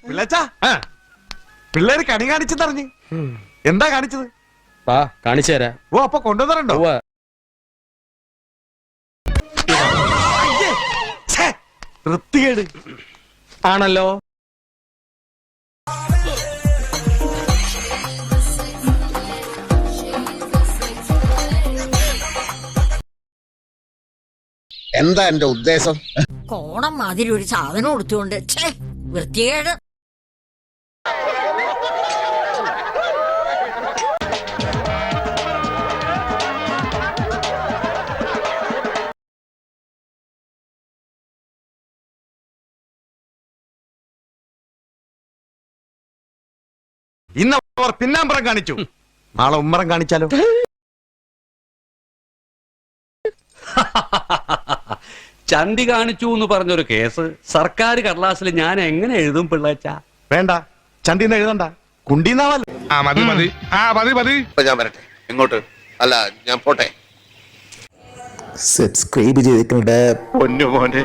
പിള്ളച്ചാ പിള്ളേര് കണി കാണിച്ചെന്നറിഞ്ഞ് എന്താ കാണിച്ചത്? കാണിച്ചു തരാം. ഓ അപ്പൊ കൊണ്ടുവന്നിട്ടുണ്ടോ? വൃത്തികേട് ആണല്ലോ. എന്താ എന്റെ ഉദ്ദേശം? കോണം മാതിരി ഒരു സാധനം കൊടുത്തുകൊണ്ട് വൃത്തികേട്. ഇന്ന് അവർ പിന്നാമ്പറം കാണിച്ചു, നാളെ ഉമ്മറം കാണിച്ചാലോ? ചന്തി കാണിച്ചു എന്ന് പറഞ്ഞൊരു കേസ് സർക്കാർ കടലാസിൽ ഞാൻ എങ്ങനെ എഴുതും പിള്ളേച്ച? വേണ്ട, ചന്തിന്ന് എഴുതണ്ട, കുണ്ടീന്നാവല്ലോ. ഞാൻ വരട്ടെ. എങ്ങോട്ട്? അല്ല, ഞാൻ പോട്ടെ. സബ്സ്ക്രൈബ് ചെയ്തിട്ടുണ്ട് പൊന്നു മോനെ.